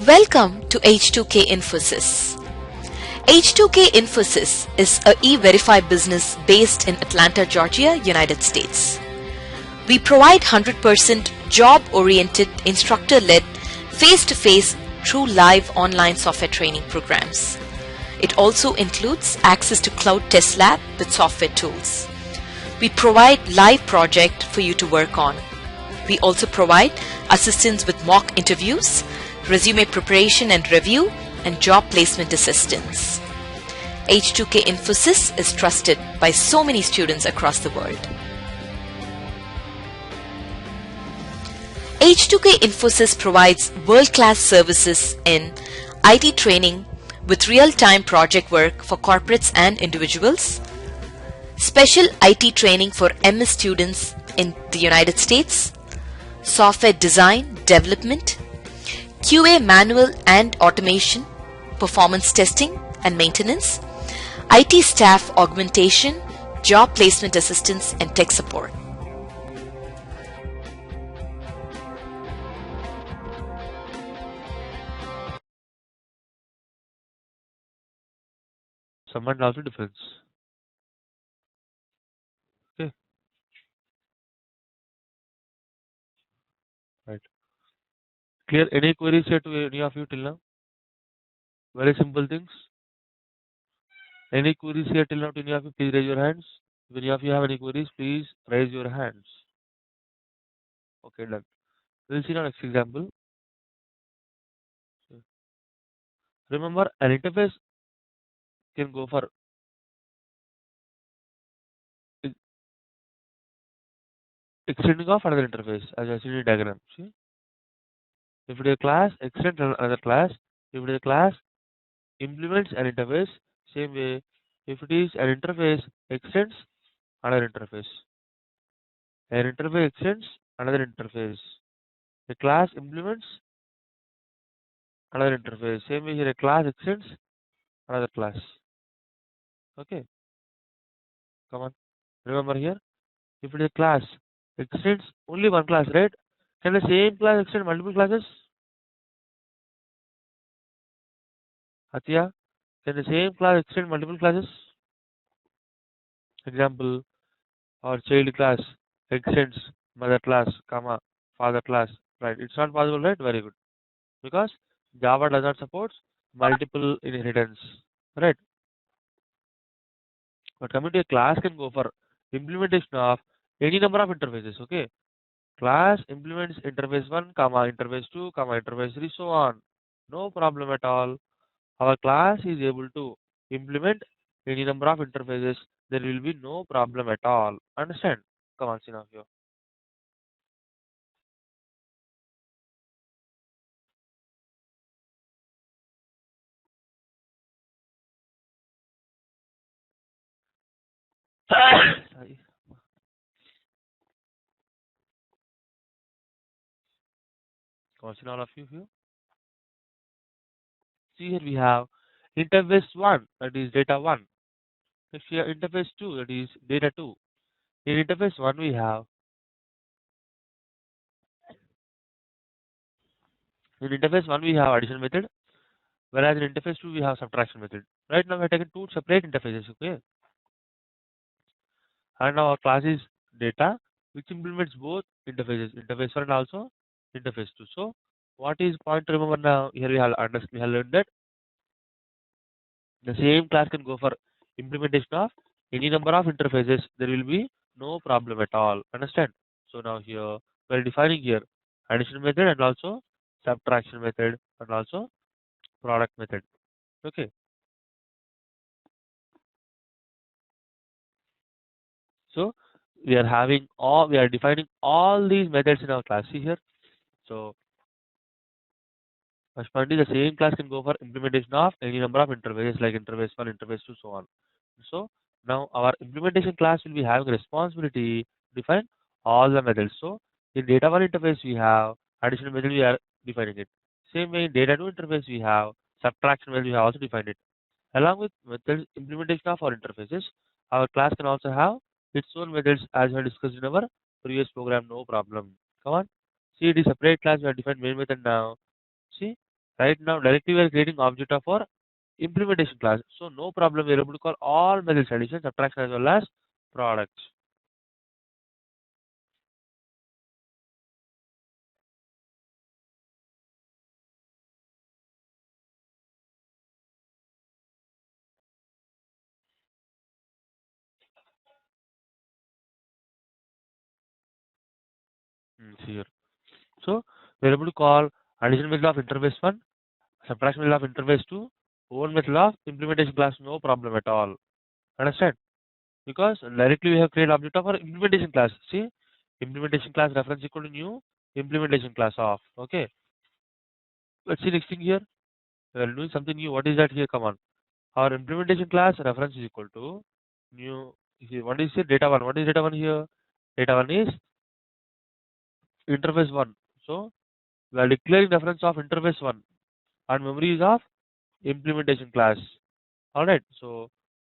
Welcome to H2K Infosys. H2K Infosys is a e-verify business based in Atlanta, Georgia, United States. We provide 100% job-oriented, instructor-led, face-to-face, true live online software training programs. It also includes access to Cloud Test Lab with software tools. We provide live project for you to work on. We also provide assistance with mock interviews, resume preparation and review, and job placement assistance. H2K Infosys is trusted by so many students across the world. H2K Infosys provides world-class services in IT training with real-time project work for corporates and individuals, special IT training for MS students in the United States, software design, development, QA manual and automation, performance testing and maintenance, IT staff augmentation, job placement assistance, and tech support. Someone also defense. Okay. Right. Clear? Any queries here to any of you till now? Very simple things. Any queries here till now to any of you? Please raise your hands. If any of you have any queries, please raise your hands. Okay, done. We'll see now next example. Remember, an interface can go for extending of another interface as I see in the diagram. See? If it is a class, extend another class. If it is a class, implements an interface. Same way, if it is an interface, extends another interface. An interface extends another interface. A class implements another interface. Same way here, a class extends another class. Okay. Come on. Remember here, if it is a class, extends only one class, right? Can the same class extend multiple classes? Atya, can the same class extend multiple classes? Example, our child class extends mother class, comma, father class. Right? It's not possible, right? Very good. Because Java does not support multiple inheritance, right? But coming to a class can go for implementation of any number of interfaces. Okay, class implements interface 1, comma, interface 2, comma, interface 3, so on. No problem at all. Our class is able to implement any number of interfaces. There will be no problem at all. Understand? Come on, Sinafio. Sorry. Question all of you here. See here we have interface 1, that is data 1. If we have interface 2, that is data 2. In interface 1 we have addition method, whereas in interface 2 we have subtraction method. Right now we have taken two separate interfaces, okay? And our class is data, which implements both interfaces, interface 1 and also interface 2. So what is point to remember now? Here we have learned that the same class can go for implementation of any number of interfaces. There will be no problem at all. Understand? So now here we are defining here addition method and also subtraction method and also product method. Okay. So we are defining all these methods in our class. See here. So first point is the same class can go for implementation of any number of interfaces like interface 1, interface 2, so on. So now our implementation class will be having responsibility to define all the methods. So in data 1 interface we have addition method, we are defining it. Same way in data 2 interface we have subtraction method, we have also defined it. Along with methods implementation of our interfaces, our class can also have its own methods as we discussed in our previous program. No problem. Come on. See, it is separate class. We have defined main method now. See, Right now, directly we are creating object of our implementation class. So no problem. We are able to call all methods: addition, subtraction, as well as products. Here. So we are able to call addition method of interface 1, subtraction method of interface 2, own method of implementation class. No problem at all. Understand? Because directly we have created object of our implementation class. See, implementation class reference equal to new implementation class of. Okay. Let's see next thing here. We are doing something new. What is that here? Come on. Our implementation class reference is equal to new. Here, what is here? Data 1. What is data 1 here? Data 1 is interface 1. So we are declaring reference of interface 1 and memory is of implementation class. Alright. So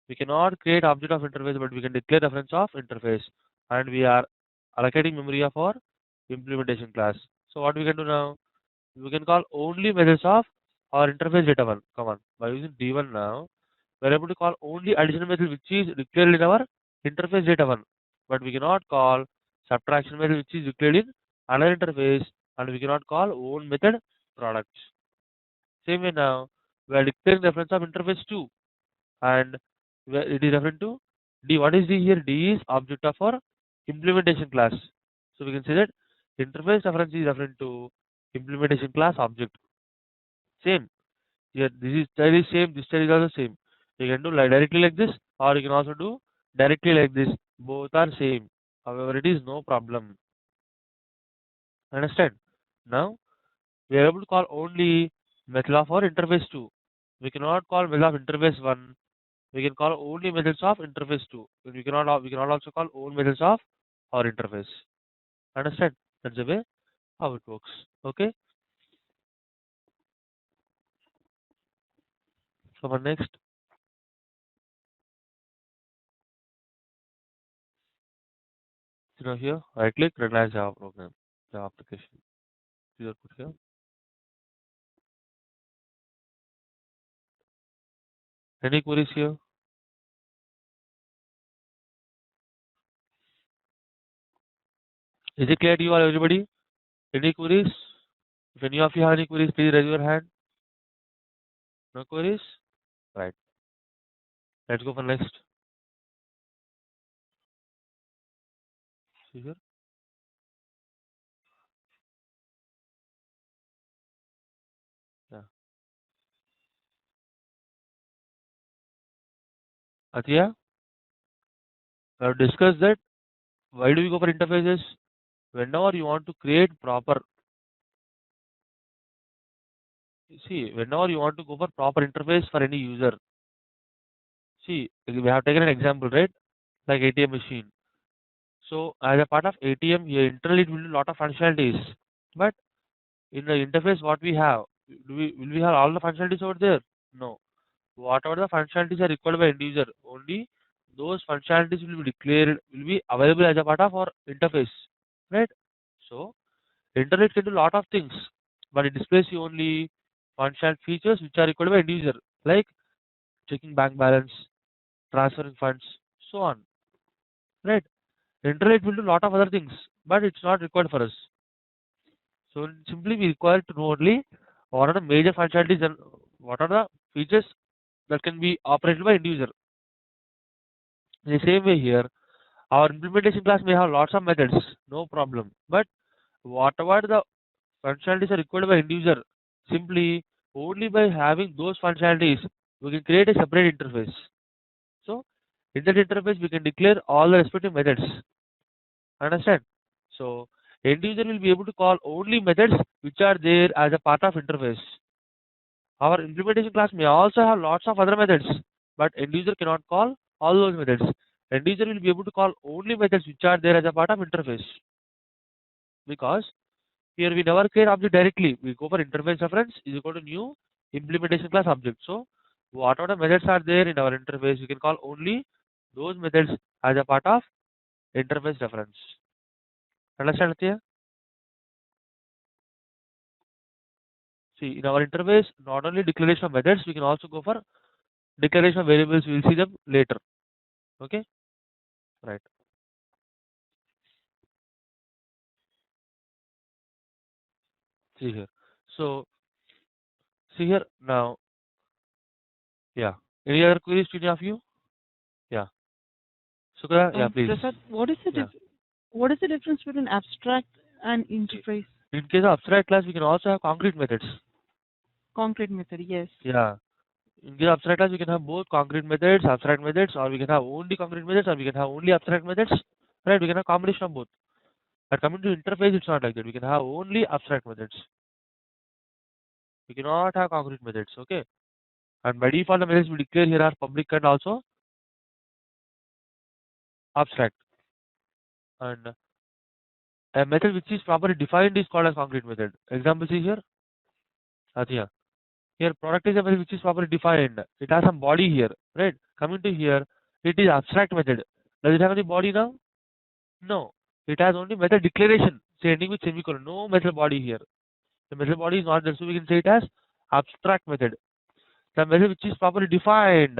we cannot create object of interface, but we can declare reference of interface, and we are allocating memory of our implementation class. So what we can do now? We can call only methods of our interface data 1. Come on. By using D1 now, we are able to call only additional method which is declared in our interface data 1, but we cannot call subtraction method which is declared in another interface, and we cannot call own method products. Same way now, we are declaring reference of interface 2, and it is referring to D. What is D here? D is object of our implementation class. So we can say that interface reference is referring to implementation class object. Same. Here this is style is same, this style is also same. You can do like directly like this, or you can also do directly like this. Both are same. However, it is no problem. Understand? Now we are able to call only method of our interface 2. We cannot call method of interface 1. We can call only methods of interface 2. We cannot also call own methods of our interface. Understand? That's the way how it works. Okay. So for next, here right click, run as Java program, Java application. Here put here. Any queries here? Is it clear to you all, everybody? Any queries? If any of you have any queries, please raise your hand. No queries? Right. Let's go for next. See here. Yeah. Atiya, I have discussed that. Why do we go for interfaces? Whenever you want to create proper, whenever you want to go for proper interface for any user. See, we have taken an example, right? Like ATM machine. So as a part of ATM, here internally it will do a lot of functionalities. But in the interface, what we have, will we have all the functionalities over there? No. Whatever the functionalities are required by end user, only those functionalities will be declared, will be available as a part of our interface, right? So internet can do a lot of things, but it displays you only functional features which are required by end user, like checking bank balance, transferring funds, so on, right? Internet will do a lot of other things, but it's not required for us. So simply we require to know only what are the major functionalities and what are the features that can be operated by end user. In the same way here, our implementation class may have lots of methods, no problem. But whatever the functionalities are required by end user, simply only by having those functionalities, we can create a separate interface. So in that interface, we can declare all the respective methods. Understand? So end user will be able to call only methods which are there as a part of interface. Our implementation class may also have lots of other methods, but end user cannot call all those methods. End user will be able to call only methods which are there as a part of interface. Because here we never create object directly. We go for interface reference is equal to new implementation class object. So whatever the methods are there in our interface, we can call only those methods as a part of interface reference. Understand, Athiya? See, in our interface, not only declaration of methods, we can also go for declaration of variables. We will see them later. Okay, right. See here. So, see here now. Yeah. Any other queries to any of you? Yeah. Sukha, yeah, please. Prasad, what is the difference between abstract and interface? In case of abstract class, we can also have concrete methods. Concrete method, yes. Yeah. In case of abstract class, we can have both concrete methods, abstract methods, or we can have only concrete methods, or we can have only abstract methods. Right? We can have combination of both. But coming to interface, it's not like that. We can have only abstract methods. We cannot have concrete methods. Okay. And by default, the methods we declare here are public and also abstract. And a method which is properly defined is called as concrete method. Example, see here. Here product is a method which is properly defined. It has some body here, right? Coming to here, it is abstract method. Does it have any body now? No. It has only method declaration, say ending with semicolon. No method body here. The method body is not there, so we can say it as abstract method. The method which is properly defined.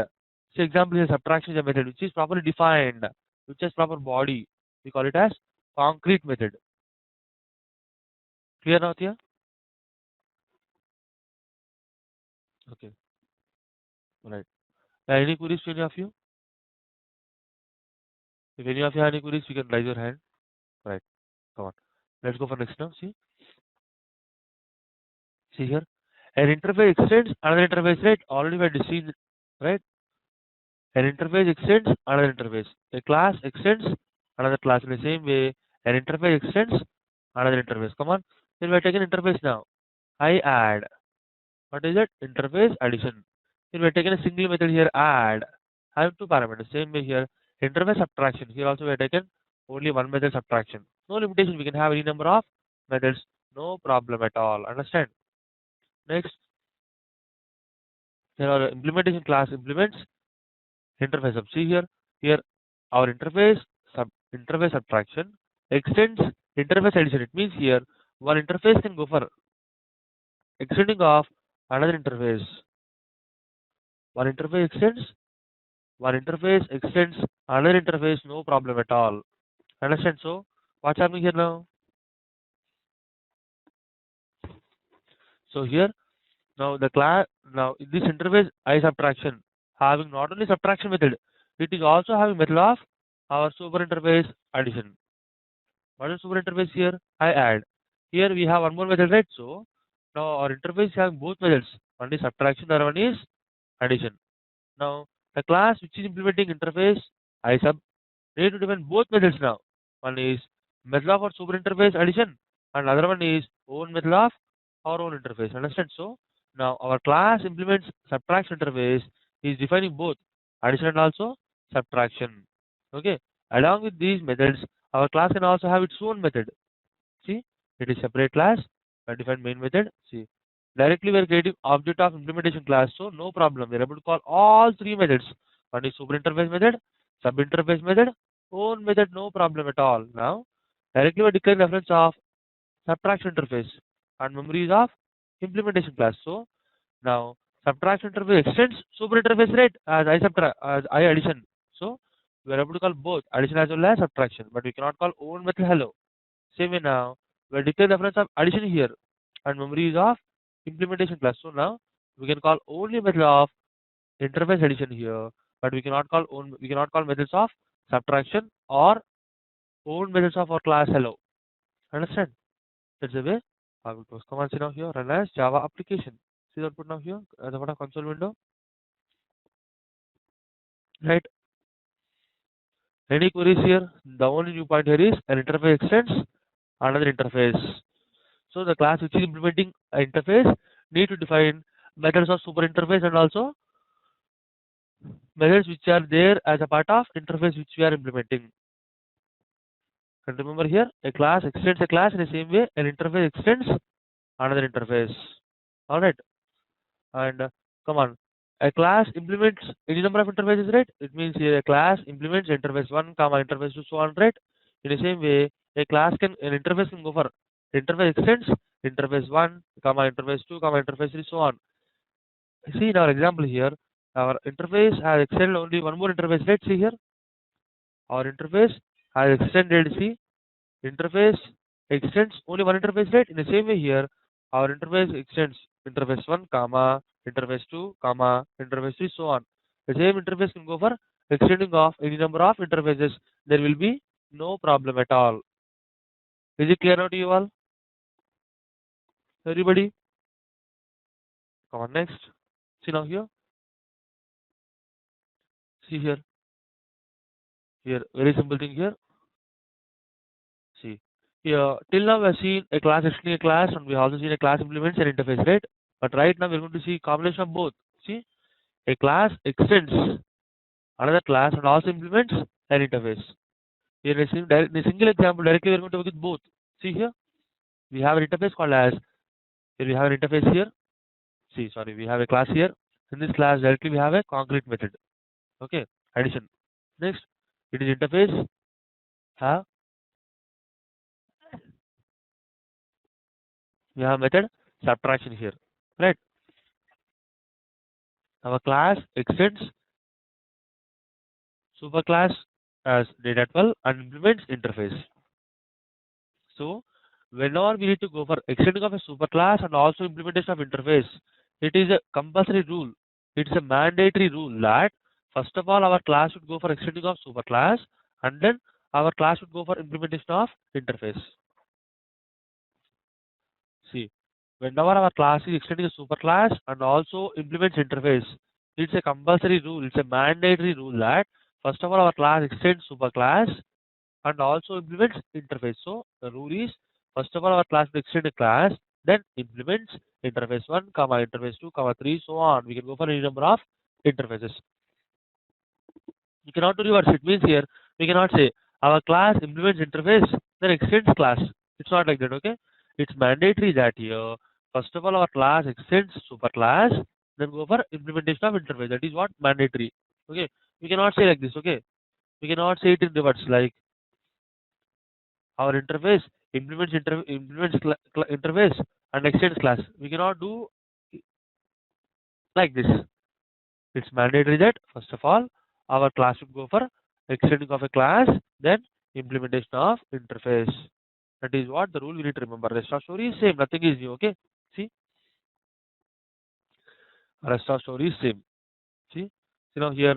Say example here, subtraction is a method which is properly defined, which has proper body. We call it as concrete method. Clear now here? Okay. Right. Any queries to any of you? If any of you have any queries, you can raise your hand. Right. Come on. Let's go for next now. See here. An interface extends another interface, right? Already we had seen, right? An interface extends another interface. A class extends another class. In the same way, an interface extends another interface. Come on. Then we are taking interface now. I add. What is it? Interface addition. Then we are taking a single method here, add. I have two parameters. Same way here. Interface subtraction. Here also we are taken only one method, subtraction. No limitation. We can have any number of methods. No problem at all. Understand? Next. Here our implementation class implements interface sub. See here. Here our interface subtraction extends interface addition. It means here one interface can go for extending of another interface. One interface extends another interface, no problem at all. Understand? So what's happening here now? So here now the class, now in this interface I subtraction having not only subtraction method, it is also having method of our super interface addition. What is super interface here? I add. Here we have one more method, right? So now our interface having both methods. One is subtraction, the other one is addition. Now the class which is implementing interface I sub need to define both methods now. One is method of our super interface addition and other one is own method of our own interface. Understand? So now our class implements subtraction interface is defining both addition and also subtraction. Okay. Along with these methods, our class can also have its own method. See, it is separate class and define main method. See, directly we are creating object of implementation class, so no problem. We are able to call all three methods. One is super interface method, sub interface method, own method, no problem at all. Now, directly we are declaring reference of subtraction interface and memories of implementation class. So now subtraction interface extends super interface, right, as I addition. So we are able to call both addition as well as subtraction, but we cannot call own method hello. Same way now we are declaring reference of addition here and memories of implementation class. So now we can call only method of interface addition here, but we cannot call methods of subtraction or own methods of our class hello. Understand? That's the way I will post commands now here. Run as Java application. See the output now here at the bottom console window. Right? Any queries here? The only new point here is an interface extends another interface. So the class which is implementing an interface need to define methods of super interface and also methods which are there as a part of interface which we are implementing. And remember here, a class extends a class in the same way an interface extends another interface. Alright. And come on, a class implements any number of interfaces, right? It means here a class implements interface 1, interface 2, so on, right? In the same way, an interface can go for interface extends interface 1, comma interface 2, comma interface 3, so on. See in our example here, our interface has extended only one more interface. Let's see here. Our interface has extended, see, interface extends only one interface, right? In the same way here, our interface extends interface 1, comma, interface 2, comma, interface 3, so on. The same interface can go for extending of any number of interfaces. There will be no problem at all. Is it clear now to you all? Everybody? Come on, next. See now here. See here. Here, very simple thing here. See. Here, till now we have seen a class extending a class, and we have also seen a class implements an interface, right? But right now we're going to see combination of both. See, a class extends another class and also implements an interface. Here in a single example, directly we're going to work with both. See here, we have an interface called as, here we have an interface here. See, sorry, we have a class here. In this class, directly we have a concrete method. Okay, addition. Next, it is interface. We have method subtraction here, right? Our class extends superclass as data12 and implements interface. So whenever we need to go for extending of a superclass and also implementation of interface, it is a compulsory rule. It's a mandatory rule that first of all our class should go for extending of superclass and then our class should go for implementation of interface. See, whenever our class is extending a superclass and also implements interface, it's a compulsory rule, it's a mandatory rule that first of all our class extends superclass and also implements interface. So the rule is first of all our class will extend a class, then implements interface 1, comma interface 2, comma 3, so on. We can go for any number of interfaces. You cannot do reverse. It means here we cannot say our class implements interface, then extends class. It's not like that, okay? It's mandatory that here first of all our class extends superclass, then go for implementation of interface. That is what mandatory. Okay, we cannot say like this. Okay, we cannot say it in reverse like our interface implements interface and extends class. We cannot do like this. It's mandatory that first of all our class should go for extending of a class, then implementation of interface. That is what the rule we need to remember. Rest of story is same, nothing is new. Okay, see, rest of story is same. See, you know here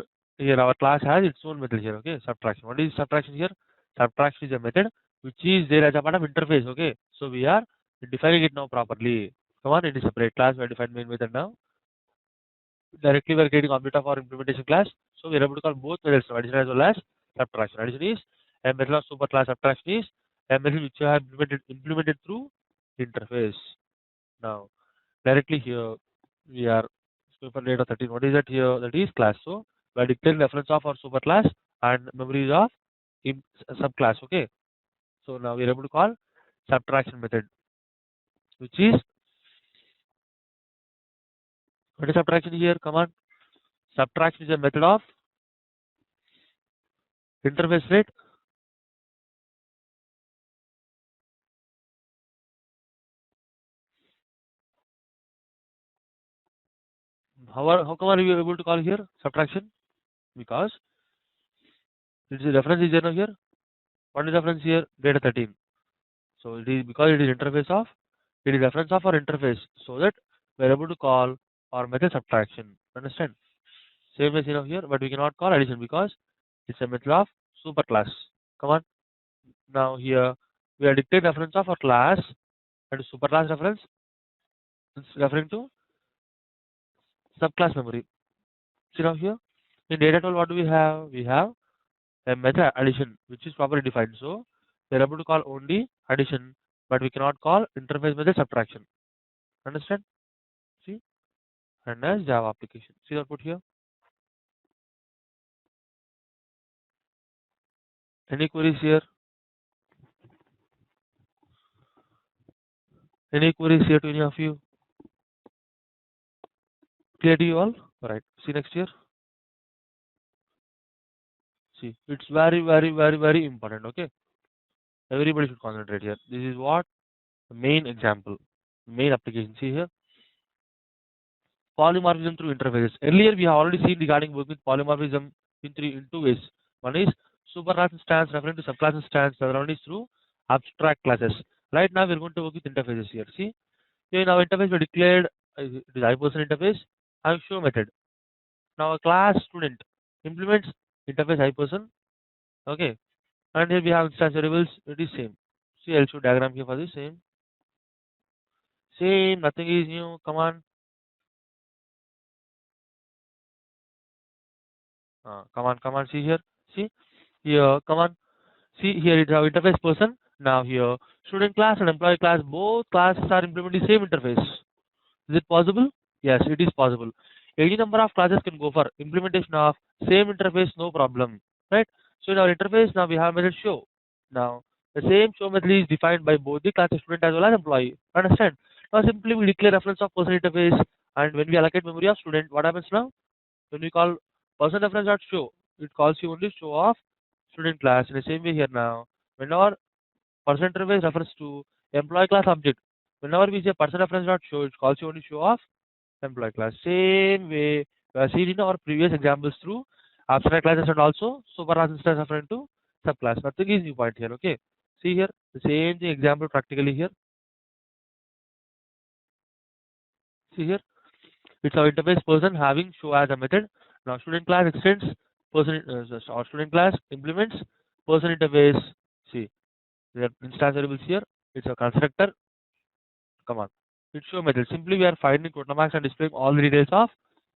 our class has its own method here. Okay, subtraction. What is subtraction here? Subtraction is a method which is there as a part of interface. Okay, so we are defining it now properly. Come on, it is separate class. We are defining main method now. Directly we are creating object of our implementation class. So we are able to call both methods, addition as well as subtraction. Addition is a method of superclass. Subtraction is a method which you have implemented through interface. Now directly here we are for data 13. What is that here? That is class. So we are declaring reference of our superclass and memories of subclass. Okay. So now we are able to call subtraction method, which is, what is subtraction here? Come on. Subtraction is a method of interface, right? How come are you able to call here subtraction? Because it's a reference is there now here. What is reference here? Data 13. So it is because it is interface of, it is reference of our interface, so that we are able to call our method subtraction. Understand? Same as here, but we cannot call addition because it's a method of superclass. Come on. Now here we are declaring reference of our class and superclass reference is referring to subclass memory. See now here in data tool what do we have? We have a method addition which is properly defined. So we are able to call only addition, but we cannot call interface method subtraction. Understand? See, and as Java application. See the output here. Any queries here? Any queries here to any of you? Clear to you all? Alright. See next year. See, it's very important. Okay. Everybody should concentrate here. This is what the main example. main application. See here, polymorphism through interfaces. Earlier we have already seen regarding work with polymorphism in two ways. One is superclass instance referring to subclass instance. The other one is through abstract classes. Right now we are going to work with interfaces here. See, here in our interface we declared it is iPerson interface and show method. Now a class student implements interface iPerson. Okay, and here we have instance variables. It is same. See, I'll show diagram here for the same. Same, nothing is new. Come on. Come on. See here. See here. Come on. See here. It's our interface person. Now here, student class and employee class, both classes are implementing same interface. Is it possible? Yes, it is possible. Any number of classes can go for implementation of same interface, no problem, right? So in our interface now we have method show. Now the same show method is defined by both the class student as well as employee. Understand? Now simply we declare reference of person interface, and when we allocate memory of student, what happens now? When we call person reference dot show, it calls you only show of student class. In the same way here now, whenever person interface refers to employee class object, whenever we say person reference dot show, it calls you only show of employee class. Same way we have seen in our previous examples through abstract classes and also superclass instance referring to subclass. Nothing is new point here. Okay, see here the same thing example practically here. See here, it's our interface person having show as a method. Now student class extends person or student class implements person interface. See, there are instance variables here. It's a constructor. Come on, it show method. Simply we are finding total marks and displaying all the details of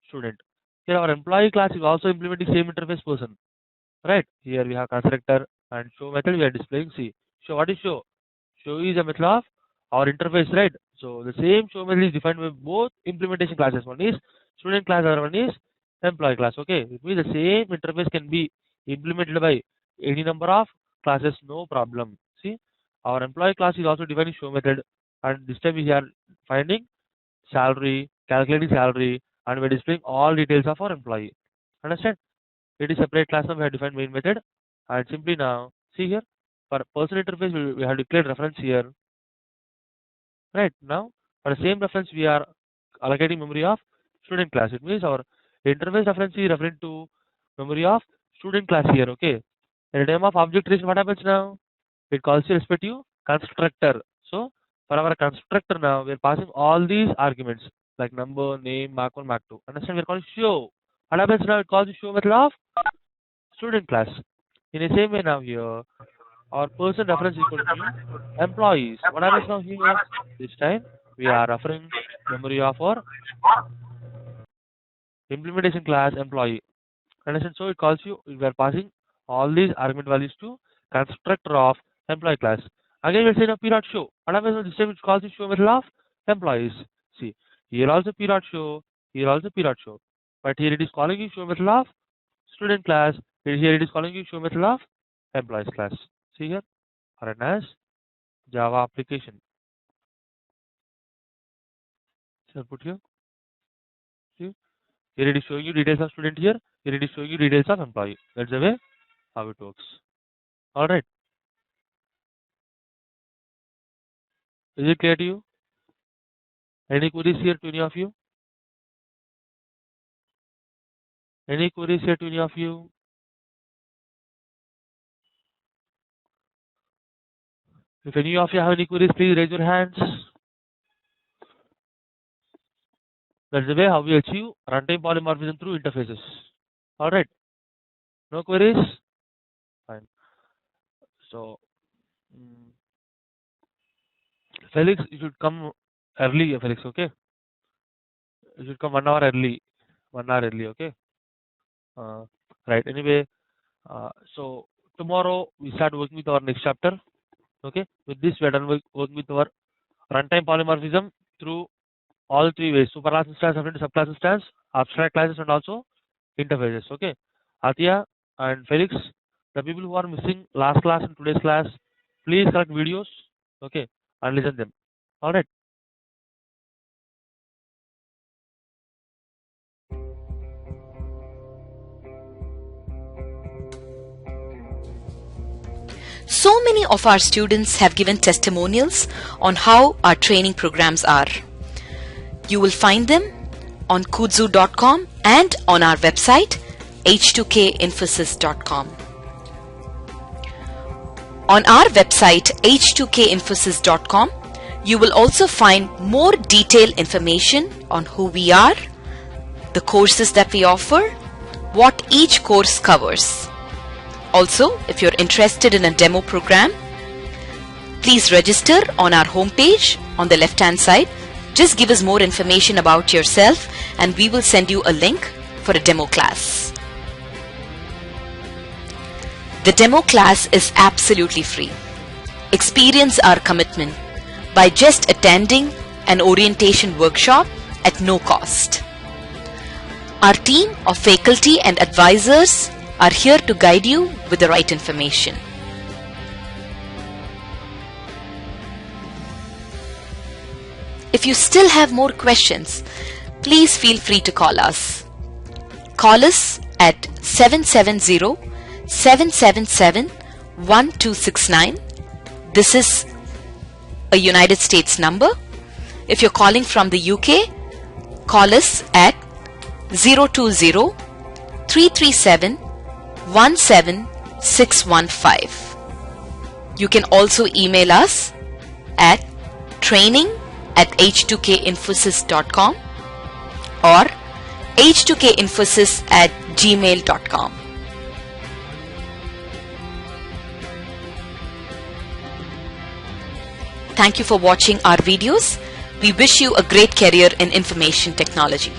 student. Here our employee class is also implementing same interface person. Right, here we have constructor and show method we are displaying. See, show, what is show? Show is a method of our interface, right? So the same show method is defined by both implementation classes. One is student class, other one is employee class. Okay, it means the same interface can be implemented by any number of classes, no problem. See, our employee class is also defining show method, and this time we are finding salary, calculating salary, and we are displaying all details of our employee. Understand? It is separate class. Now we have defined main method, and simply now see here for person interface we have declared reference here. Right now for the same reference we are allocating memory of student class. It means our interface reference is referring to memory of student class here. Okay. In the name of object tree, what happens now? It calls the respective constructor. So for our constructor now we are passing all these arguments like number, name, mark 1, mark 2. Understand? We are calling show. What happens now? It calls the show method of student class. In the same way now here, our person reference equal to employees. What happens now here? This time we are referring memory of our implementation class employee. Understand? So it calls you. We are passing all these argument values to constructor of employee class. Again we are saying a period show. What happens now? This time it calls the show method of employees. See, here also period show. Here also period show. But here it is calling you show method of student class. Here it is calling you show method of employees class. See here, run as Java application. So put here. See, here it is showing you details of student here. Here it is showing you details of employee. That's the way how it works. All right. Is it clear to you? Any queries here to any of you? Any queries here to any of you? If any of you have any queries, please raise your hands. That's the way how we achieve runtime polymorphism through interfaces. All right. No queries? Fine. So, Felix, you should come early, Felix. Okay. You should come 1 hour early. 1 hour early. Okay. Right. Anyway, so tomorrow we start working with our next chapter. Okay. With this, we are done working with our runtime polymorphism through all three ways: superclass instance, subclass instance, abstract classes, and also interfaces. Okay. Atia and Felix, the people who are missing last class and today's class, please collect videos. Okay, and listen them. All right. So many of our students have given testimonials on how our training programs are. You will find them on kudzu.com and on our website h2kinfosys.com. On our website h2kinfosys.com, you will also find more detailed information on who we are, the courses that we offer, what each course covers. Also, if you're interested in a demo program, please register on our homepage on the left-hand side. Just give us more information about yourself and we will send you a link for a demo class. The demo class is absolutely free. Experience our commitment by just attending an orientation workshop at no cost. Our team of faculty and advisors are here to guide you with the right information. If you still have more questions, please feel free to call us. Call us at 770-777-1269. This is a United States number. If you're calling from the UK, call us at 020-337-17615. You can also email us at training@h2kinfosys.com or h2kinfosys@gmail.com. Thank you for watching our videos. We wish you a great career in information technology.